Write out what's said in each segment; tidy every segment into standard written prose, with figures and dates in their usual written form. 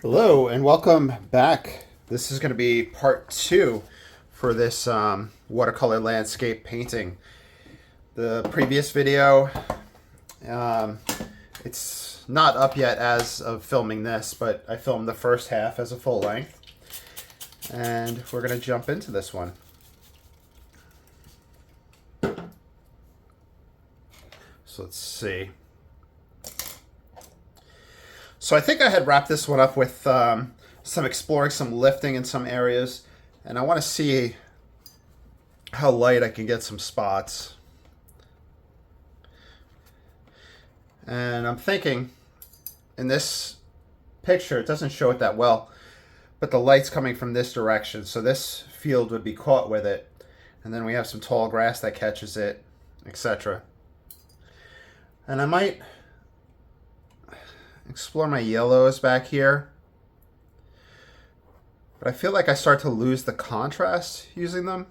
Hello and welcome back. This is going to be part two for this watercolor landscape painting. The previous video, um, it's not up yet as of filming this, but I filmed the first half as a full length. And we're going to jump into this one. So let's see. So I think I had wrapped this one up with some exploring, some lifting in some areas, and I want to see how light I can get some spots. And I'm thinking, in this picture, it doesn't show it that well, but the light's coming from this direction, so this field would be caught with it. And then we have some tall grass that catches it, etc. And I might explore my yellows back here. But I feel like I start to lose the contrast using them.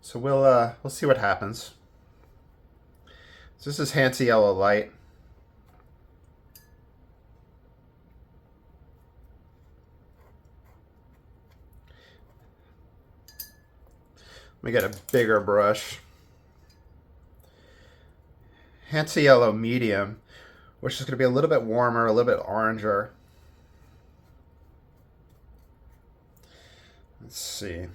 So we'll see what happens. So this is Hansa Yellow Light. Let me get a bigger brush. Hansa Yellow Medium, which is going to be a little bit warmer, a little bit oranger. Let's see.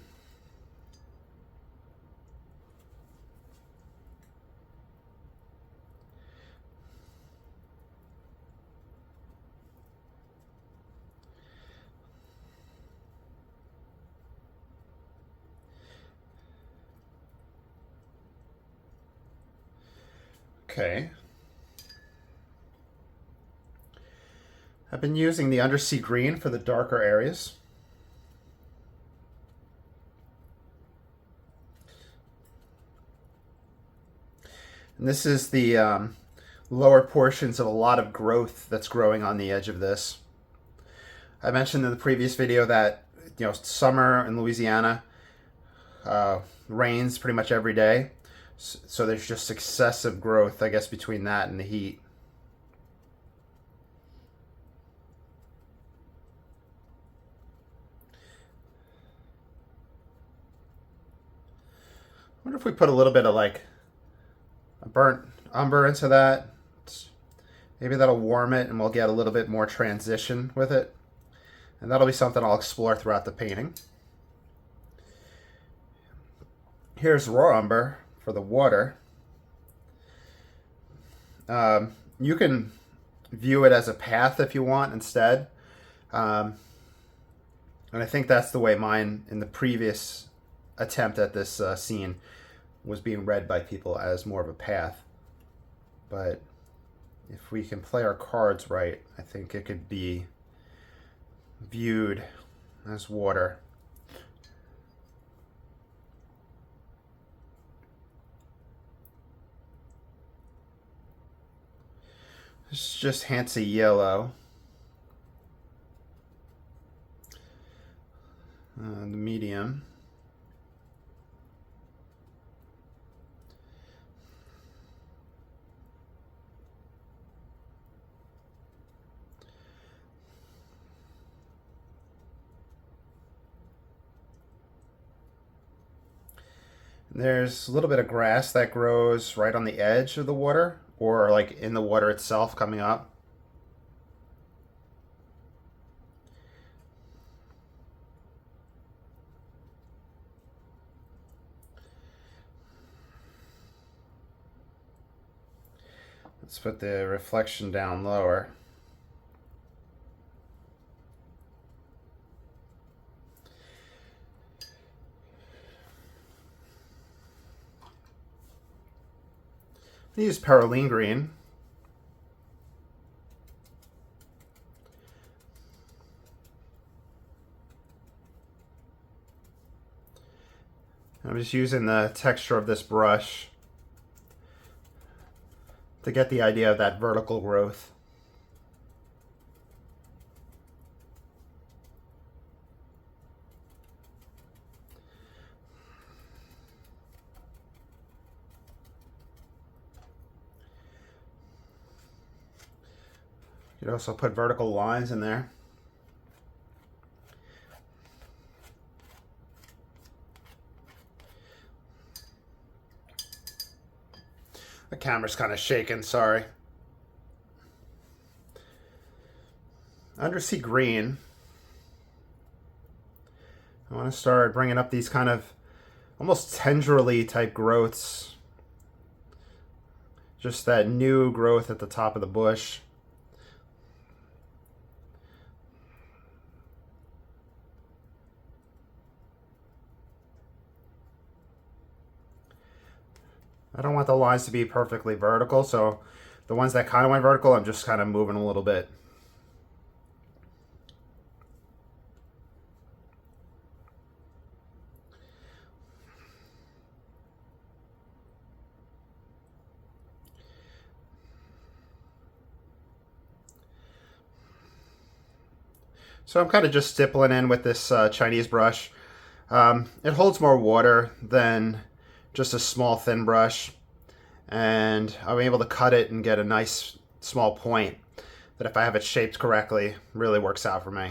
Okay. I've been using the Undersea Green for the darker areas. And this is the lower portions of a lot of growth that's growing on the edge of this. I mentioned in the previous video that summer in Louisiana rains pretty much every day. So there's just excessive growth, I guess, between that and the heat. I wonder if we put a little bit of like a burnt umber into that. Maybe that'll warm it and we'll get a little bit more transition with it. And that'll be something I'll explore throughout the painting. Here's raw umber for the water. You can view it as a path if you want instead. And I think that's the way mine in the previous attempt at this scene was being read by people, as more of a path. But if we can play our cards right, I think it could be viewed as water. This is just Hansa Yellow. The medium. There's a little bit of grass that grows right on the edge of the water, or like in the water itself coming up. Let's put the reflection down lower. Use Perylene Green. I'm just using the texture of this brush to get the idea of that vertical growth. You could also put vertical lines in there. The camera's kind of shaking, sorry. Undersea green. I want to start bringing up these kind of almost tendrily type growths. Just that new growth at the top of the bush. I don't want the lines to be perfectly vertical, so the ones that kind of went vertical, I'm just kind of moving a little bit. So I'm kind of just stippling in with this Chinese brush. It holds more water than just a small thin brush, and I'm able to cut it and get a nice small point that, if I have it shaped correctly, really works out for me.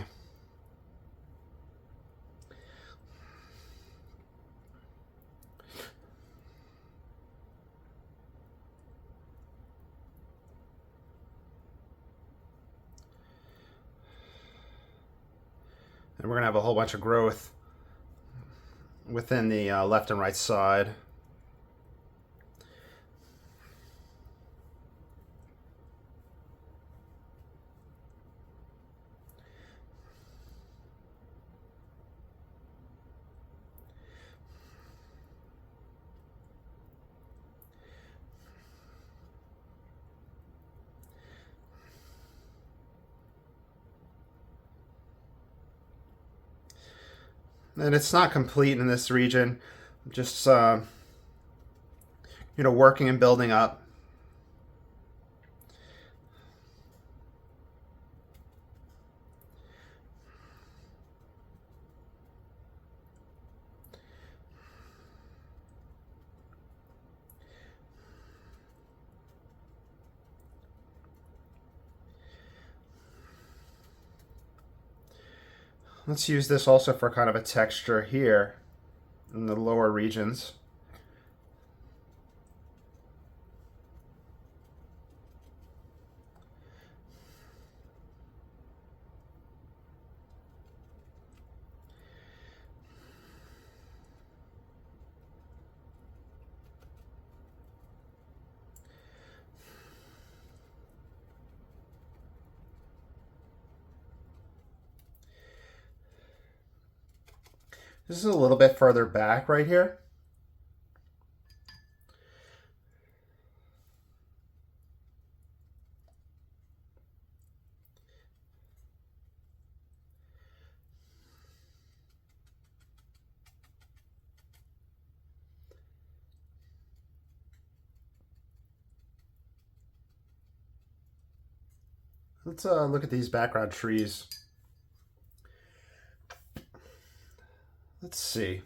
And we're going to have a whole bunch of growth within the left and right side. And it's not complete in this region. Just working and building up. Let's use this also for kind of a texture here in the lower regions. This is a little bit further back right here. Let's look at these background trees. Let's see.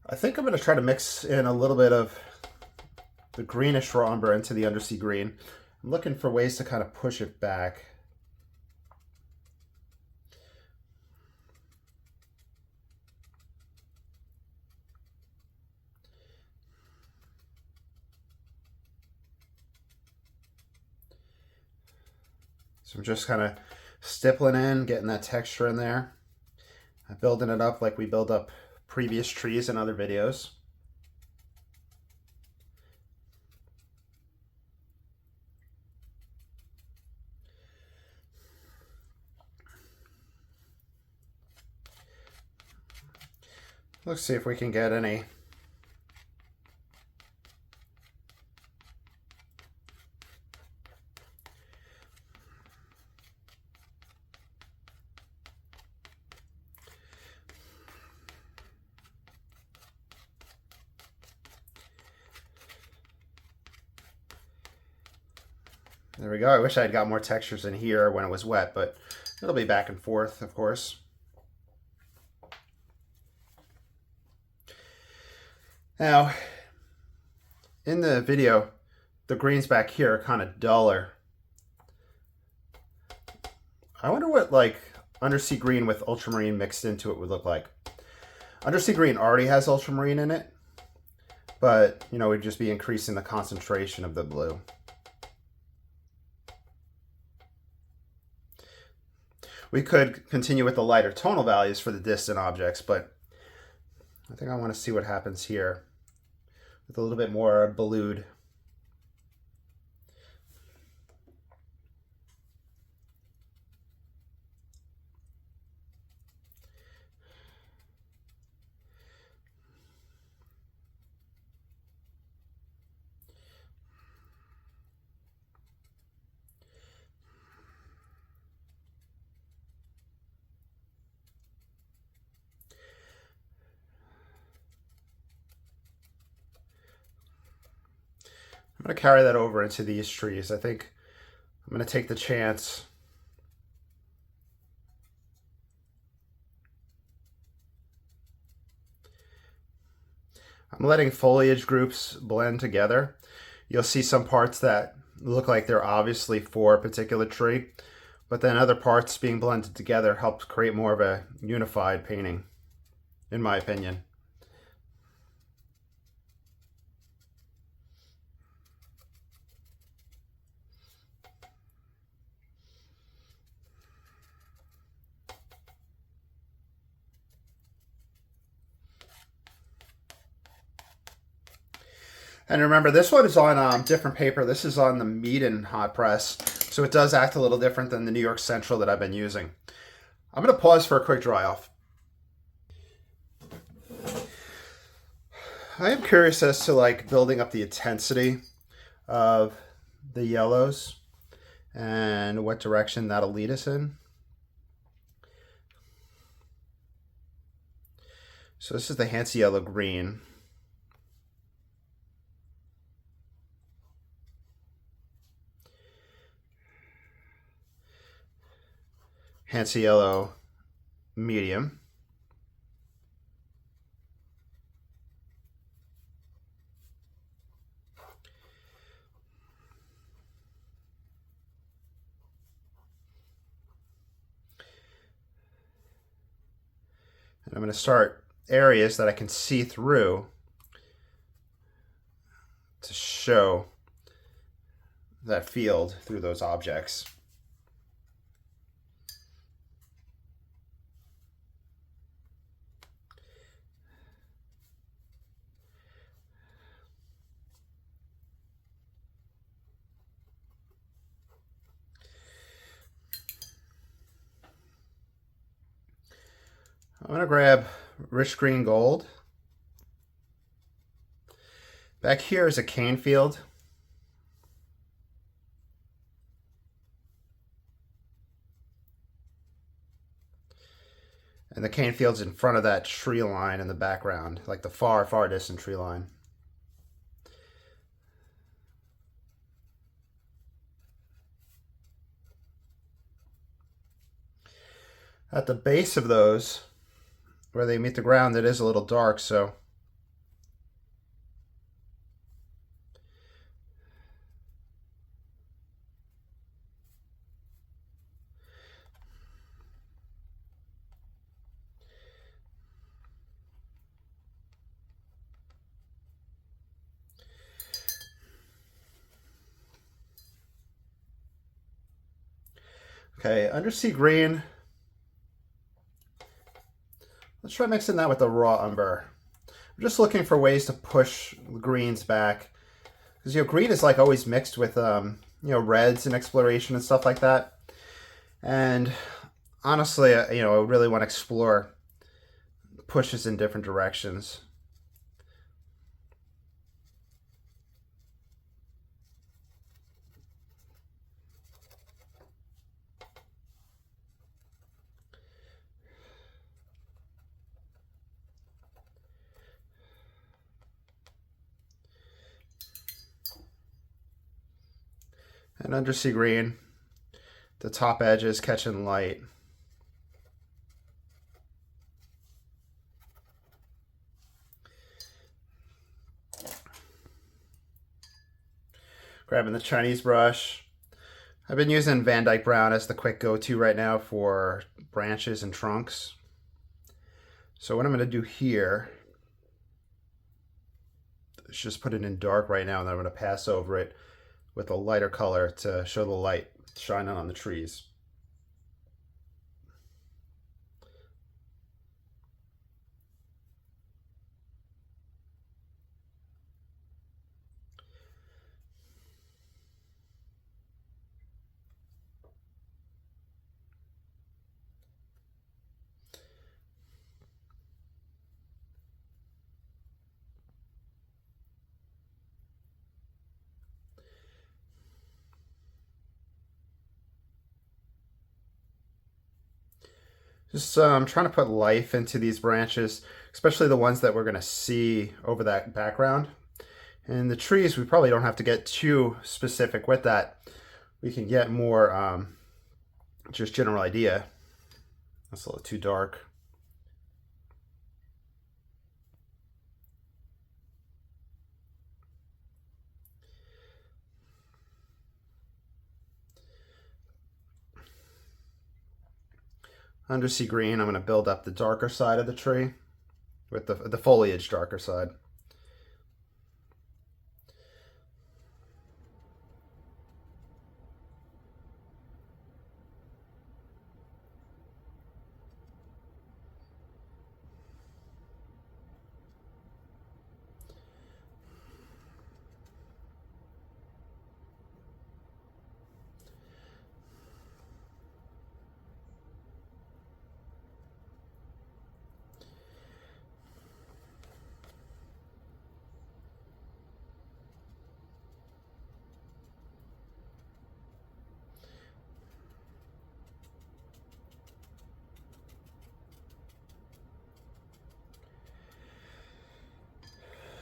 I think I'm going to try to mix in a little bit of the greenish raw umber into the undersea green. I'm looking for ways to kind of push it back. So I'm just kind of stippling in, getting that texture in there, building it up like we build up previous trees in other videos. Let's see if we can get any There we go. I wish I had got more textures in here when it was wet, but it'll be back and forth, of course. Now, in the video, the greens back here are kind of duller. I wonder what like undersea green with ultramarine mixed into it would look like. Undersea green already has ultramarine in it, but you know, we'd just be increasing the concentration of the blue. We could continue with the lighter tonal values for the distant objects, but I think I want to see what happens here with a little bit more blued. I'm going to carry that over into these trees. I think I'm going to take the chance. I'm letting foliage groups blend together. You'll see some parts that look like they're obviously for a particular tree, but then other parts being blended together helps create more of a unified painting, in my opinion. And remember, this one is on different paper. This is on the Meeden hot press, so it does act a little different than the New York Central that I've been using. I'm going to pause for a quick dry off. I am curious as to like building up the intensity of the yellows and what direction that'll lead us in. So this is the Hansa Yellow Green. Hansa Yellow Medium. And I'm going to start areas that I can see through to show that field through those objects. I'm going to grab Rich Green Gold. Back here is a cane field. And the cane field's in front of that tree line in the background, like the far, far distant tree line. At the base of those, where they meet the ground, it is a little dark, so okay, undersea green. Let's try mixing that with the raw umber. I'm just looking for ways to push the greens back. Because, you know, green is like always mixed with, you know, reds in exploration and stuff like that. And honestly, you know, I really want to explore pushes in different directions. And undersea green, the top edge is catching light. Grabbing the Chinese brush. I've been using Van Dyke Brown as the quick go-to right now for branches and trunks. So what I'm going to do here is just put it in dark right now, and then I'm going to pass over it with a lighter color to show the light shining on the trees. Just trying to put life into these branches, especially the ones that we're going to see over that background. And the trees, we probably don't have to get too specific with that. We can get more just general idea. That's a little too dark. Undersea green, I'm going to build up the darker side of the tree with the foliage darker side.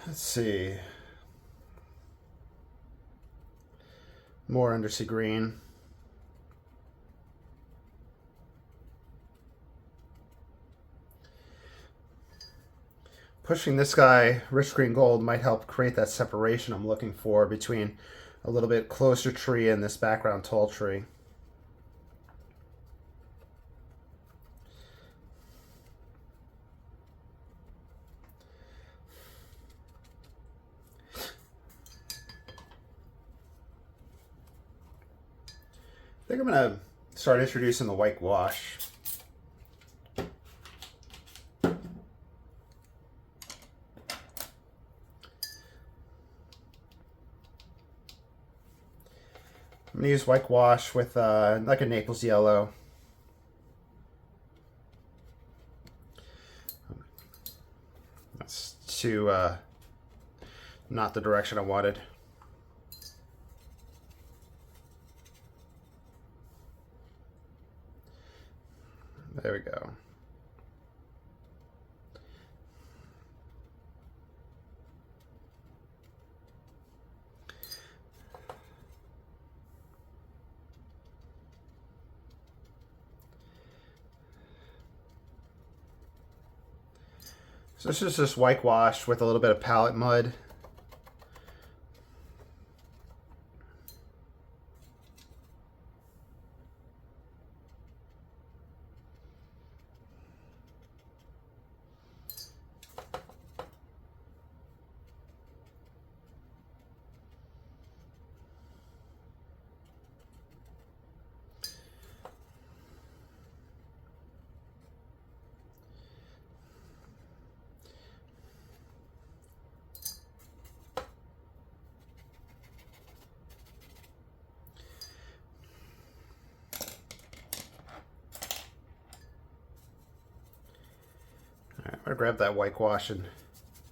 Let's see. More undersea green. Pushing this guy, rich green gold, might help create that separation I'm looking for between a little bit closer tree and this background tall tree. I think I'm going to start introducing the white gouache. I'm going to use white gouache with like a Naples yellow. That's too not the direction I wanted. There we go. So this is just white gouache with a little bit of palette mud. I'm going to grab that white gouache and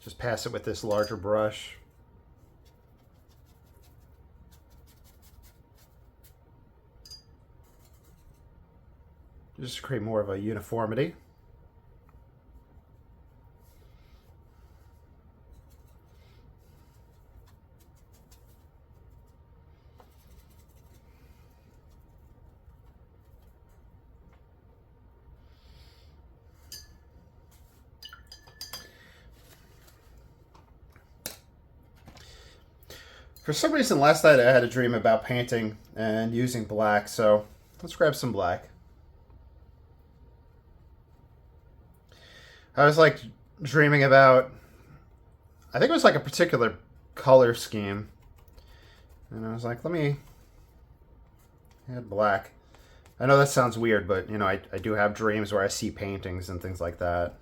just pass it with this larger brush. Just to create more of a uniformity. For some reason, last night I had a dream about painting and using black, so let's grab some black. I was like dreaming about, I think it was like a particular color scheme. And I was like, let me add black. I know that sounds weird, but you know, I do have dreams where I see paintings and things like that.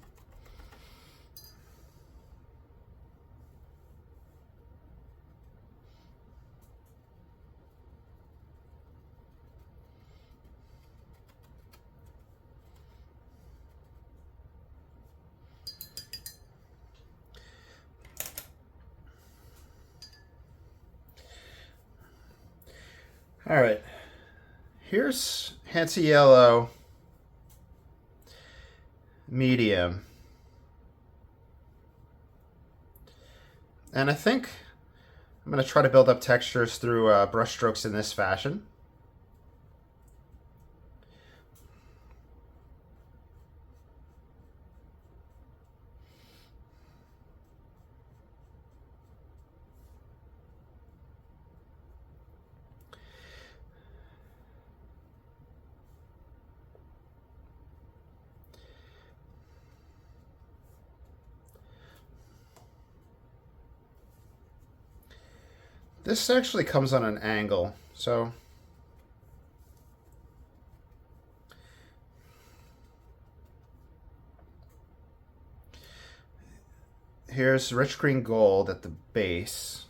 All right, here's Hansa Yellow medium. And I think I'm going to try to build up textures through brush strokes in this fashion. This actually comes on an angle, so here's rich green gold at the base.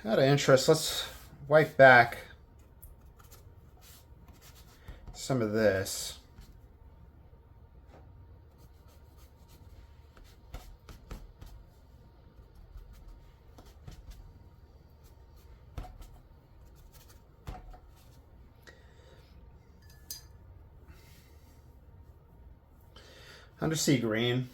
Out of interest, let's wipe back some of this. Undersea green.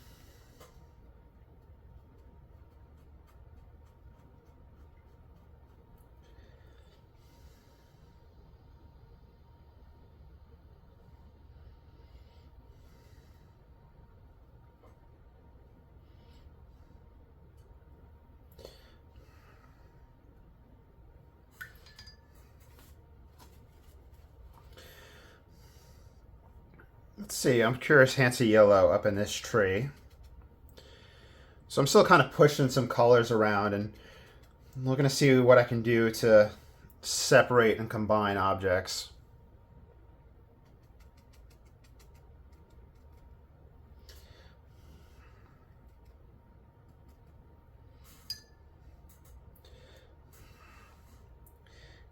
Let's see, I'm curious Hansa Yellow up in this tree. So I'm still kind of pushing some colors around and looking to see what I can do to separate and combine objects.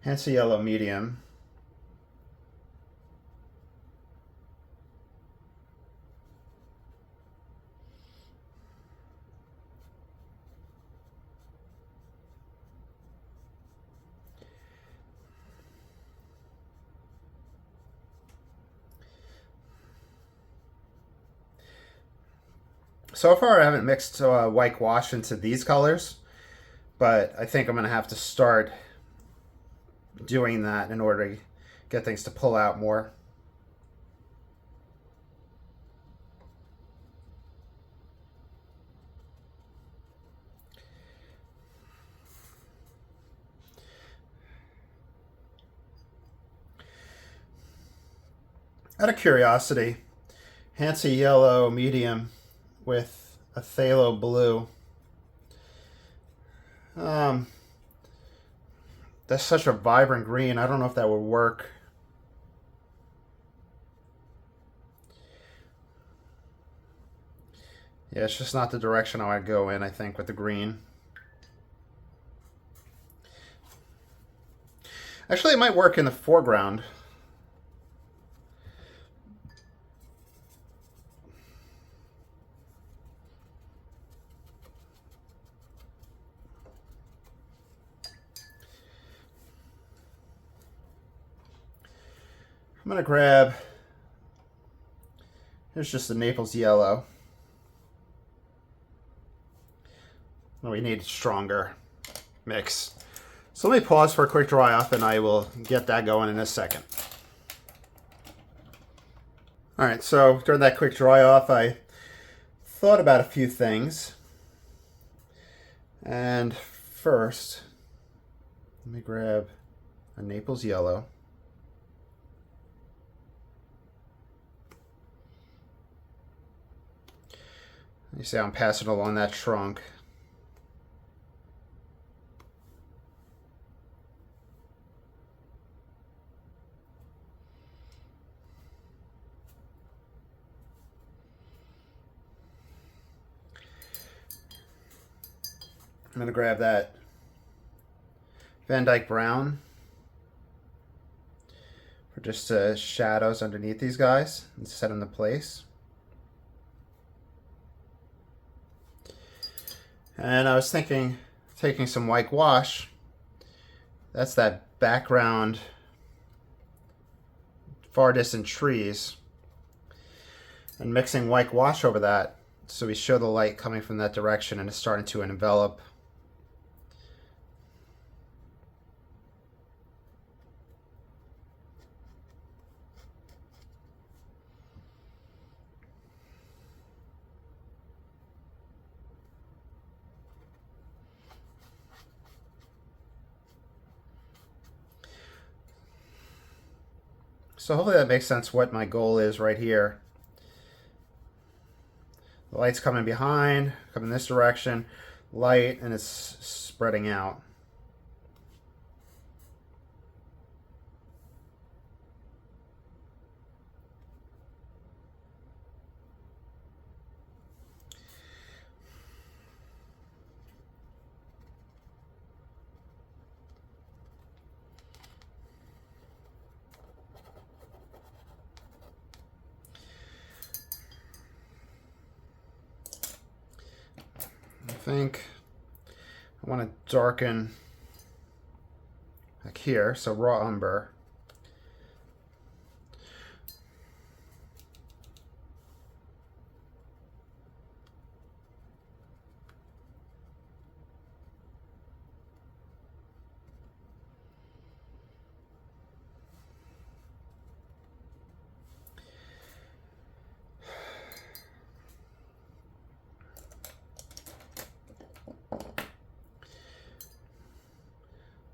Hansa Yellow medium. So far I haven't mixed whitewash into these colors, but I think I'm going to have to start doing that in order to get things to pull out more. Out of curiosity, Hansa Yellow medium with a phthalo blue. That's such a vibrant green. I don't know if that would work. Yeah, it's just not the direction I would go in, I think, with the green. Actually, it might work in the foreground. I'm going to grab, here's just the Naples yellow. We need stronger mix. So let me pause for a quick dry off and I will get that going in a second. Alright, so during that quick dry off I thought about a few things. And first, let me grab a Naples yellow. You see I'm passing along that trunk. I'm going to grab that Van Dyke Brown for just shadows underneath these guys and set them in place. And I was thinking, taking some white gouache, that's that background, far distant trees, and mixing white gouache over that so we show the light coming from that direction and it's starting to envelop. So hopefully that makes sense what my goal is right here. The light's coming behind, coming this direction, light, and it's spreading out. I think I want to darken like here, so raw umber.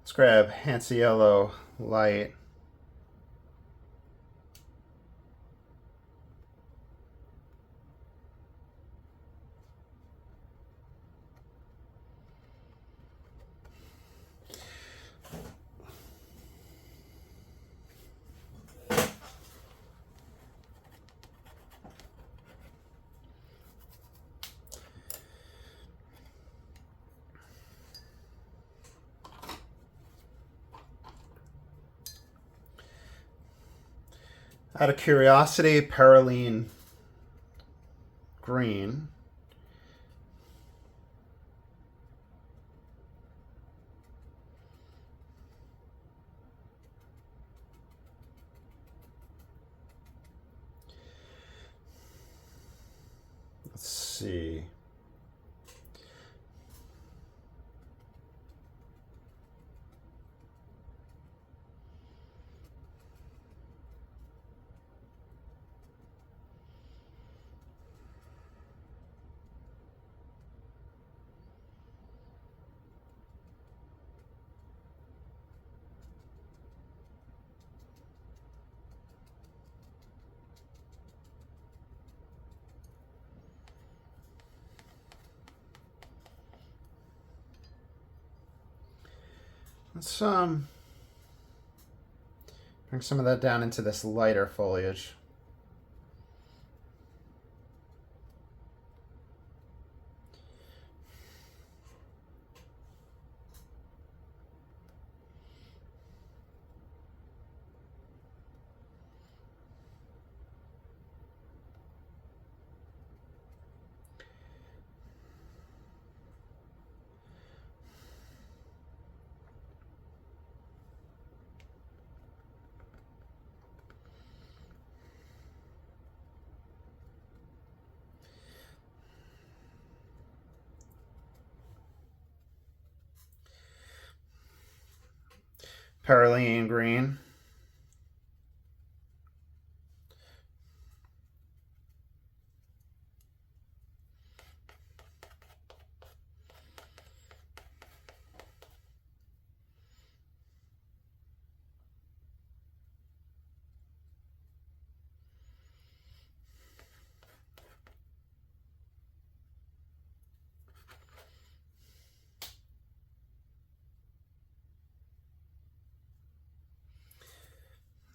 Let's grab Hansa Yellow light. Out of curiosity, Perylene green. Let's see. Let's bring some of that down into this lighter foliage. Perylene green.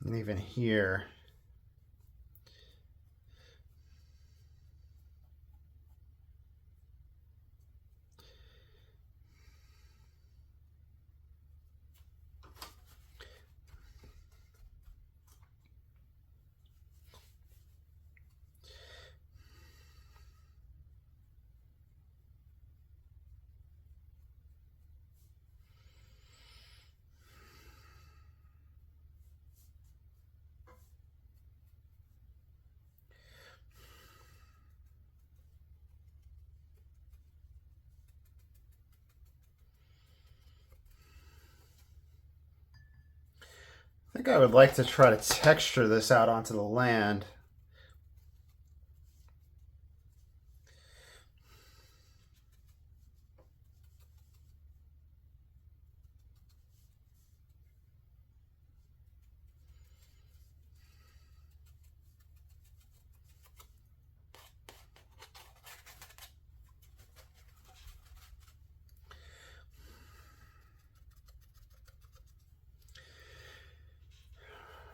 And even here, I think I would like to try to texture this out onto the land.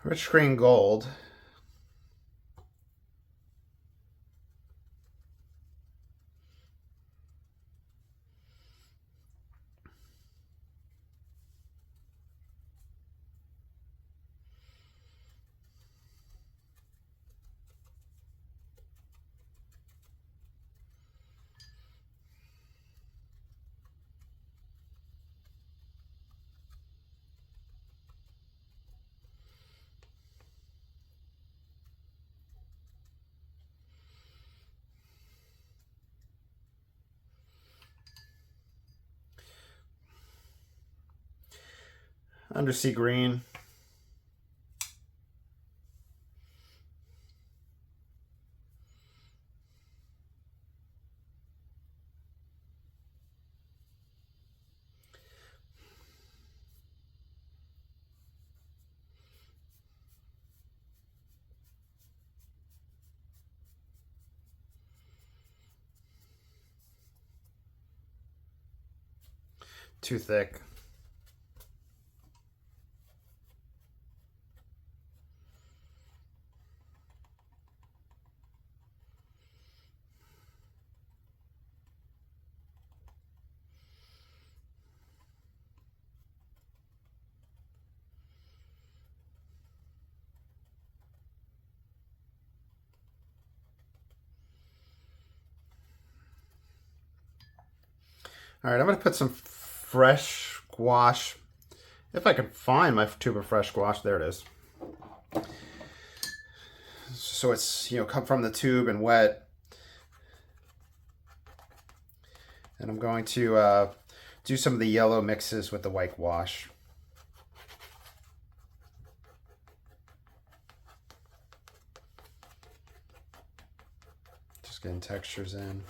Rich green gold. Undersea green. Too thick. All right, I'm going to put some fresh gouache. If I can find my tube of fresh gouache, there it is. So it's, come from the tube and wet. And I'm going to do some of the yellow mixes with the white gouache. Just getting textures in.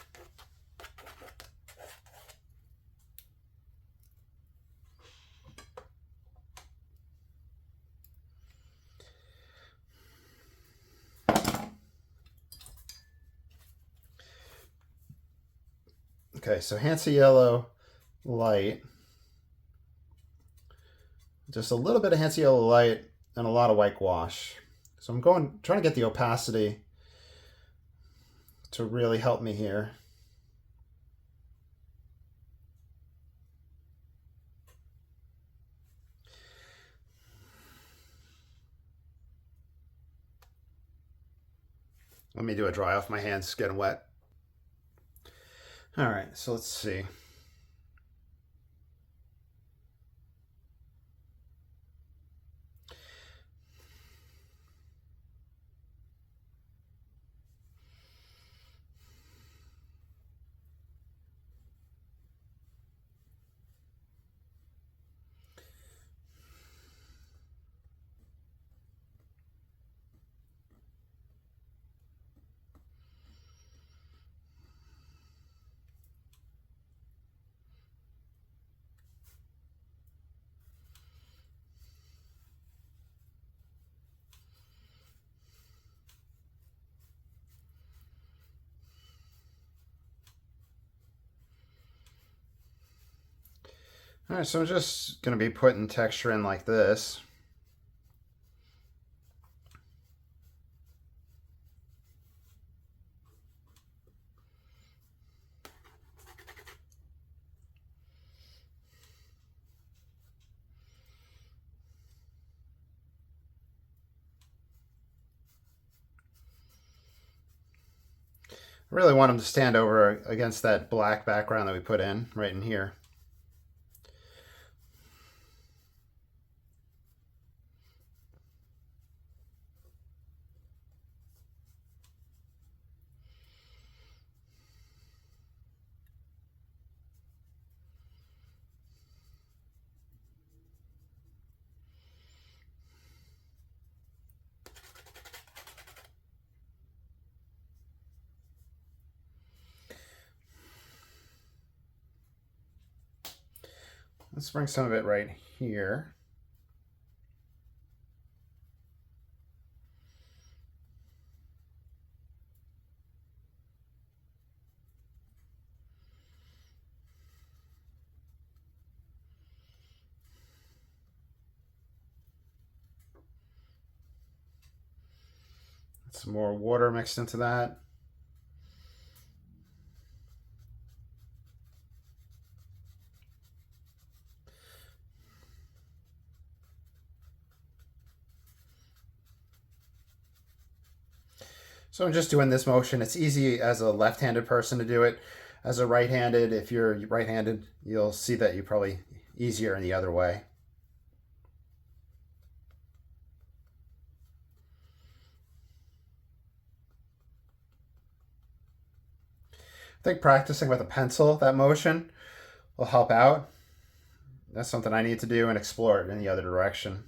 Okay, so Hansa Yellow light. Just a little bit of Hansa Yellow light and a lot of white gouache. So I'm trying to get the opacity to really help me here. Let me do a dry off. My hands getting wet. All right, so let's see. All right, so I'm just going to be putting texture in like this. I really want them to stand over against that black background that we put in right in here. Let's bring some of it right here. Some more water mixed into that. So I'm just doing this motion. It's easy as a left-handed person to do it. As a right-handed, if you're right-handed, you'll see that you're probably easier in the other way. I think practicing with a pencil, that motion, will help out. That's something I need to do and explore it in the other direction.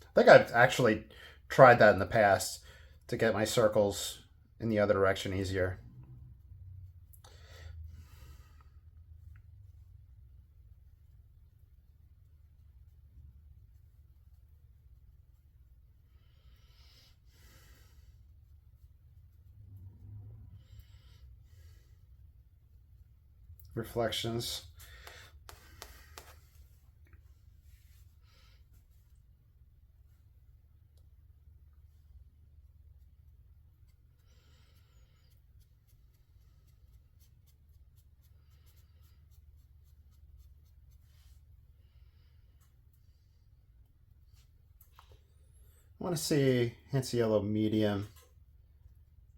I think I've actually tried that in the past to get my circles in the other direction easier. Reflections. I want to see Hansa Yellow medium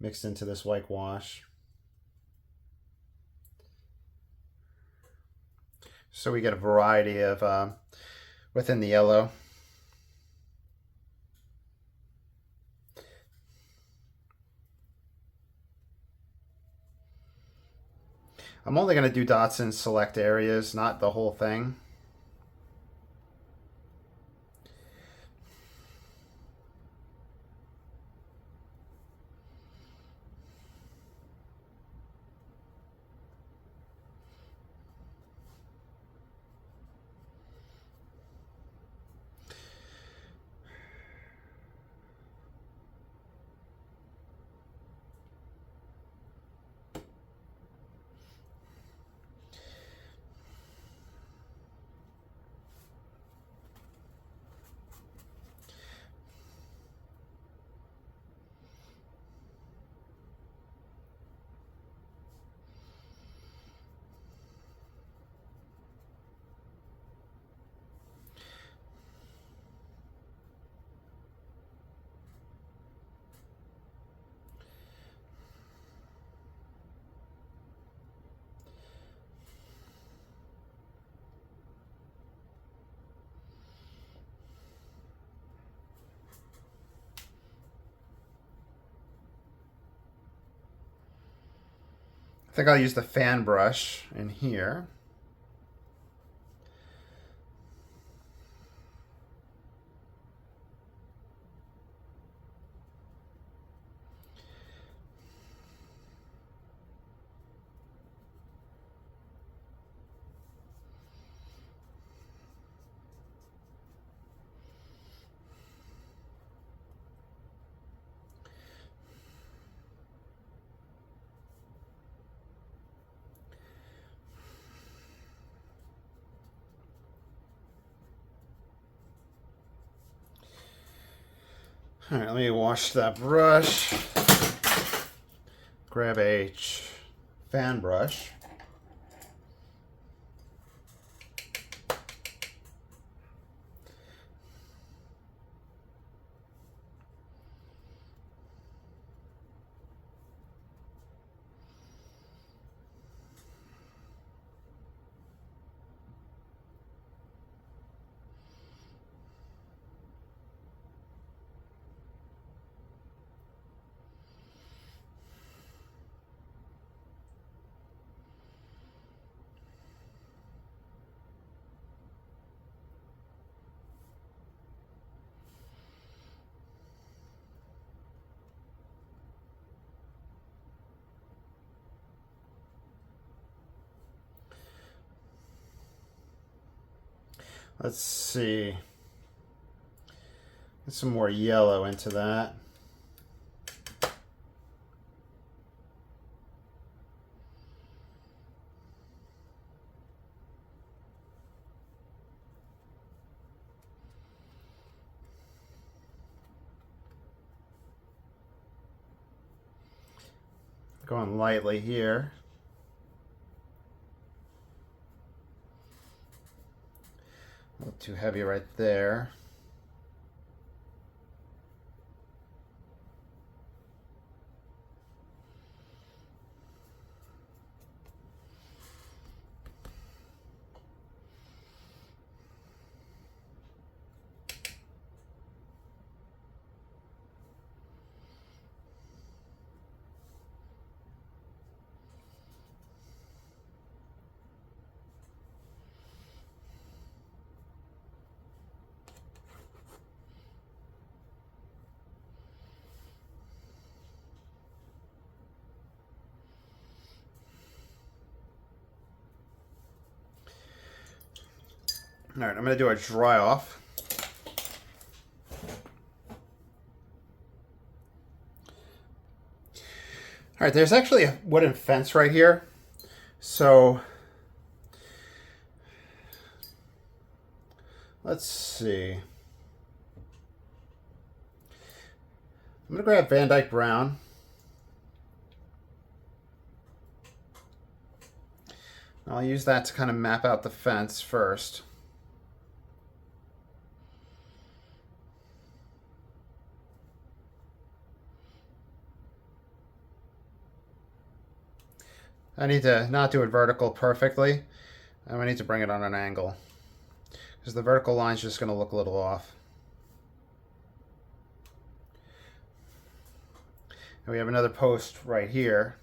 mixed into this whitewash. So we get a variety of within the yellow. I'm only going to do dots in select areas, not the whole thing. I think I'll use the fan brush in here. All right, let me wash that brush. Grab a fan brush. Let's see. Get some more yellow into that. Going lightly here. A little too heavy right there. All right, I'm going to do a dry off. All right, there's actually a wooden fence right here. So let's see. I'm going to grab Van Dyke Brown. I'll use that to kind of map out the fence first. I need to not do it vertical perfectly. I need to bring it on an angle, because the vertical line is just going to look a little off. And we have another post right here.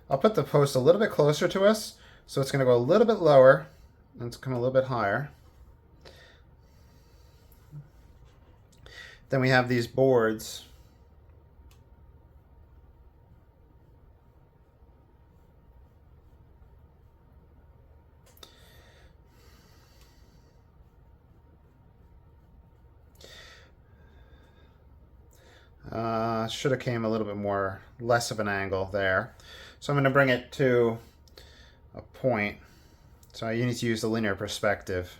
I'll put the post a little bit closer to us, so it's going to go a little bit lower, and it's come a little bit higher. Then we have these boards. Should have came a little bit more, less of an angle there. So I'm going to bring it to a point. So you need to use the linear perspective.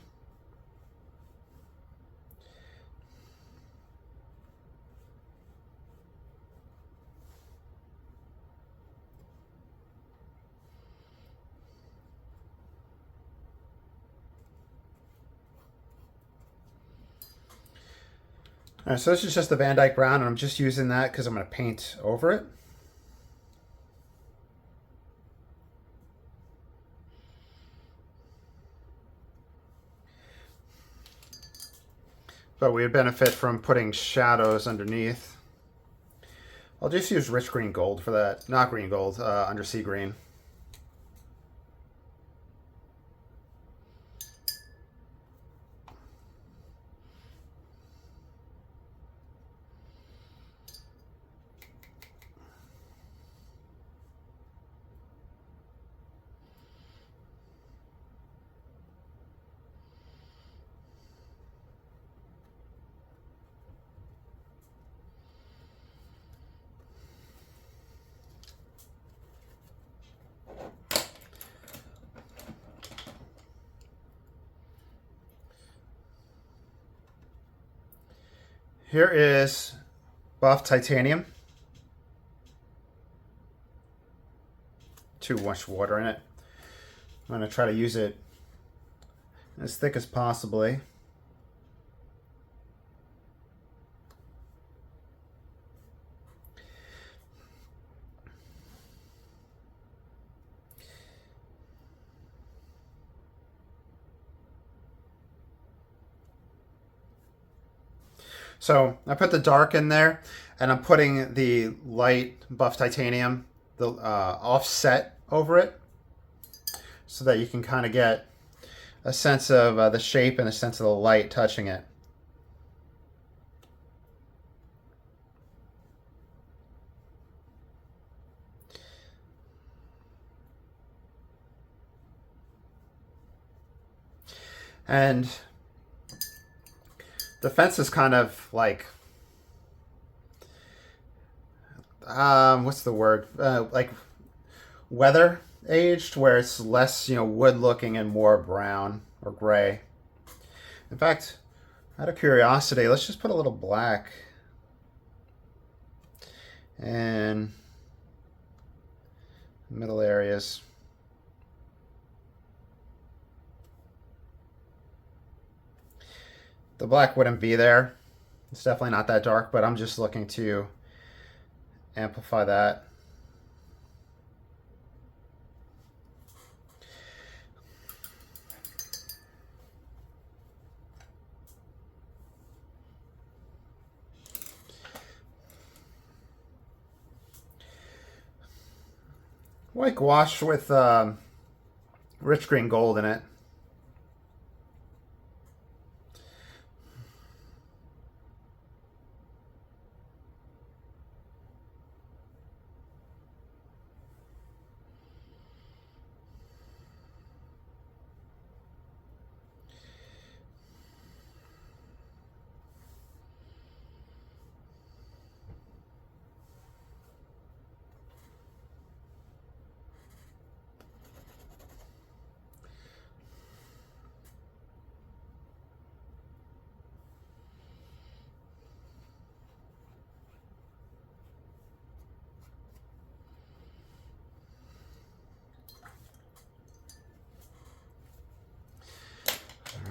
All right, so this is just the Van Dyke Brown, and I'm just using that because I'm going to paint over it. But we would benefit from putting shadows underneath. I'll just use rich green gold for that. Not green gold, undersea green. Here is buff titanium. Too much water in it. I'm going to try to use it as thick as possibly. So I put the dark in there, and I'm putting the light buff titanium, the offset over it, so that you can kind of get a sense of the shape and a sense of the light touching it. And the fence is kind of like, what's the word? Like weather aged, where it's less, wood looking and more brown or gray. In fact, out of curiosity, let's just put a little black in middle areas. The black wouldn't be there. It's definitely not that dark, but I'm just looking to amplify that. White gouache with rich green gold in it.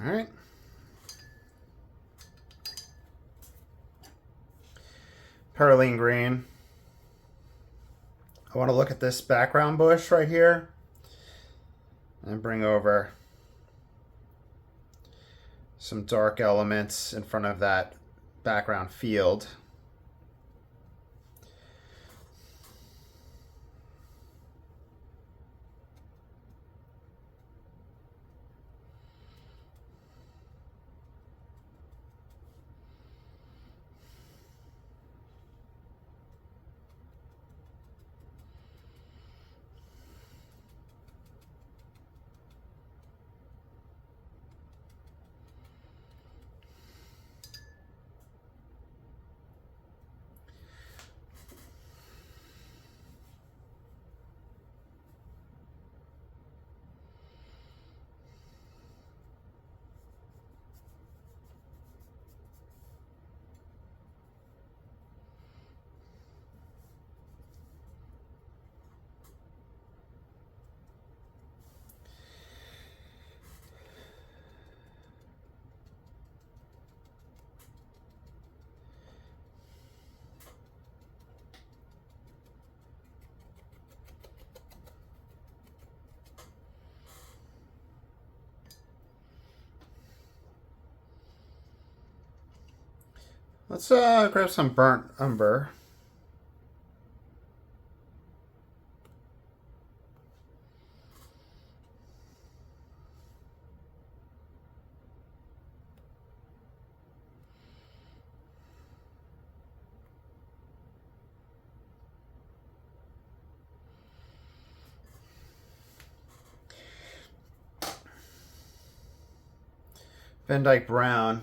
All right. Perylene green. I want to look at this background bush right here and bring over some dark elements in front of that background field. Let's grab some burnt umber. Van Dyke brown.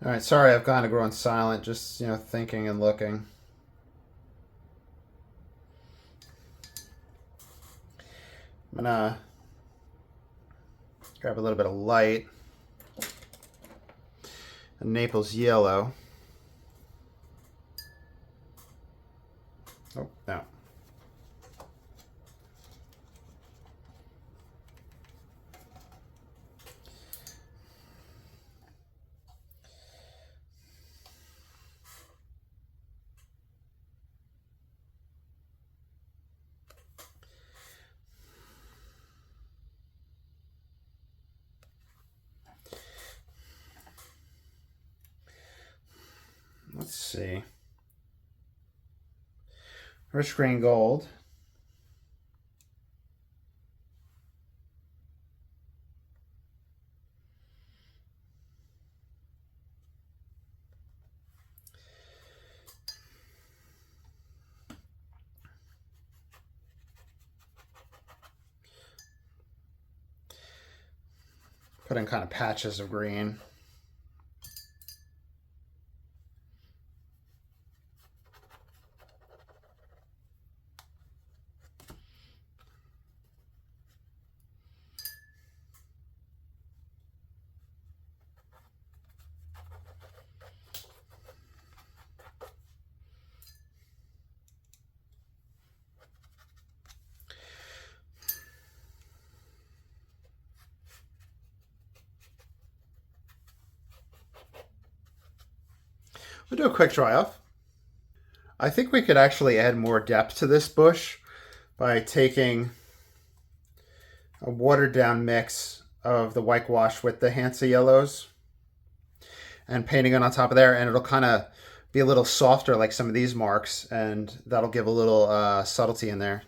All right, sorry I've kind of grown silent, just, thinking and looking. I'm gonna grab a little bit of light, a Naples yellow. Oh, no. Let's see. Rich green gold. Put in kind of patches of green. We'll do a quick dry off. I think we could actually add more depth to this bush by taking a watered down mix of the whitewash with the Hansa yellows and painting it on top of there, and it'll kind of be a little softer like some of these marks, and that'll give a little subtlety in there.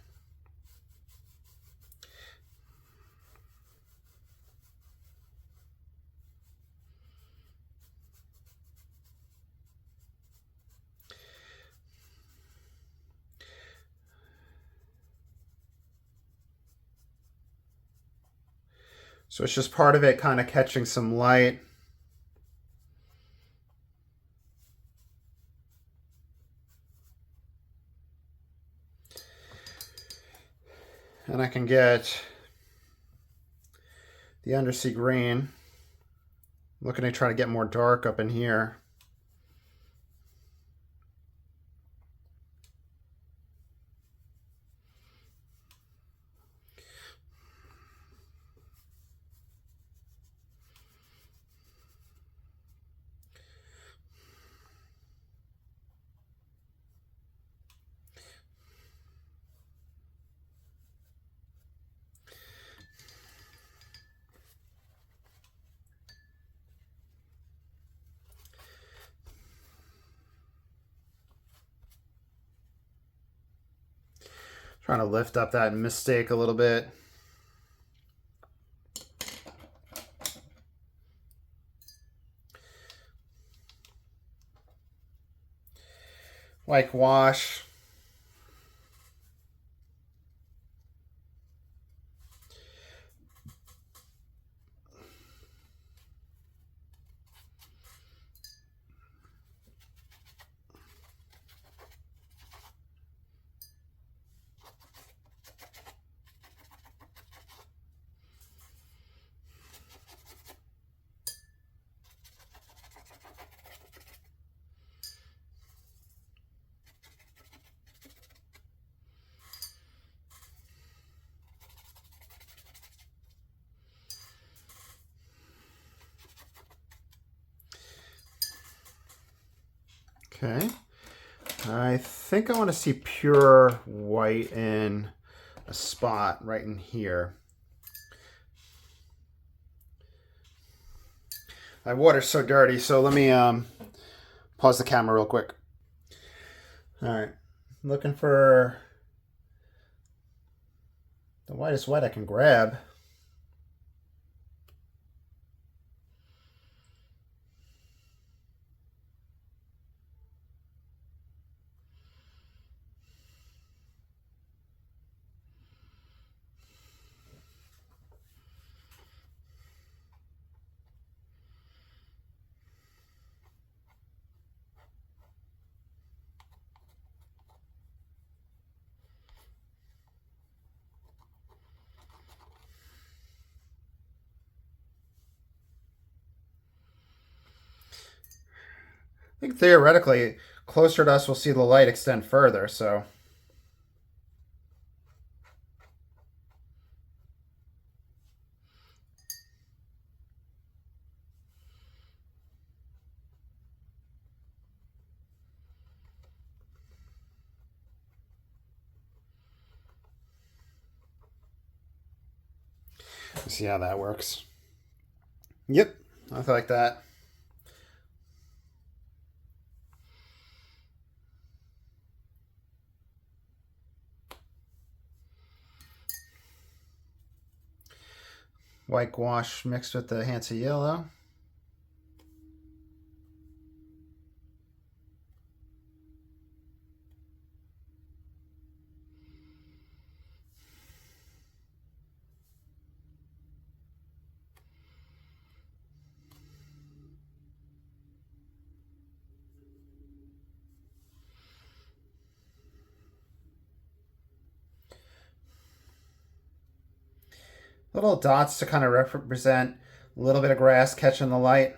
So it's just part of it kind of catching some light. And I can get the undersea green. I'm looking to try to get more dark up in here. Trying to lift up that mistake a little bit. Like wash. Okay. I think I want to see pure white in a spot right in here. My water's so dirty, so let me pause the camera real quick. All right. Looking for the whitest white I can grab. I think theoretically, closer to us, we'll see the light extend further, so. See how that works. Yep, I like that. White gouache mixed with the Hansa yellow. Little dots to kind of represent a little bit of grass catching the light.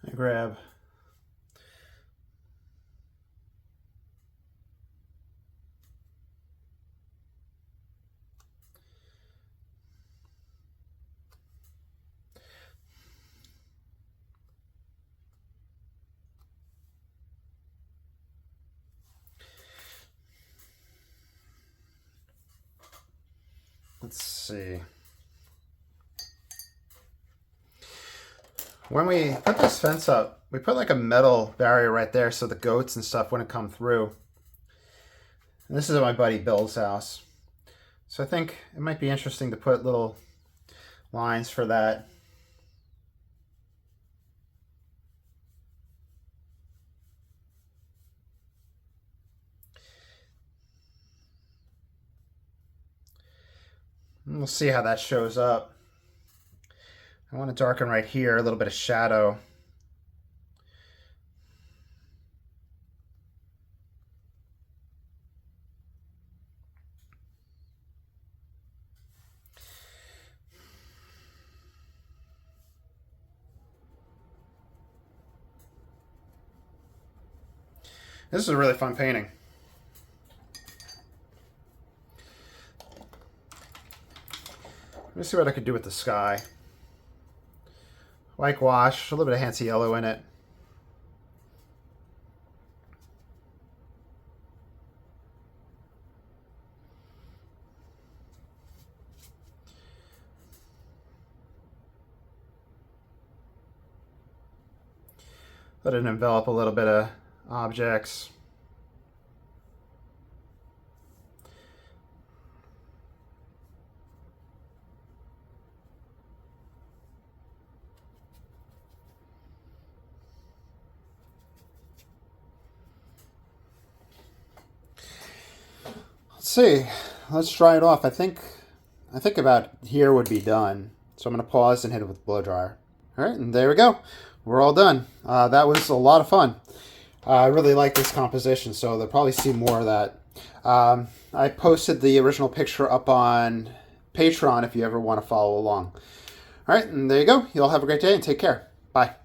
I grab let's see. When we put this fence up, we put like a metal barrier right there so the goats and stuff wouldn't come through. And this is at my buddy Bill's house. So I think it might be interesting to put little lines for that. And we'll see how that shows up. I want to darken right here, a little bit of shadow. This is a really fun painting. Let me see what I could do with the sky. White gouache, a little bit of Hansa yellow in it. Let it envelop a little bit of objects. Let's see. Let's dry it off. I think about here would be done. So I'm going to pause and hit it with the blow dryer. All right, and there we go. We're all done. That was a lot of fun. I really like this composition, so they'll probably see more of that. I posted the original picture up on Patreon if you ever want to follow along. All right, and there you go. You all have a great day and take care. Bye.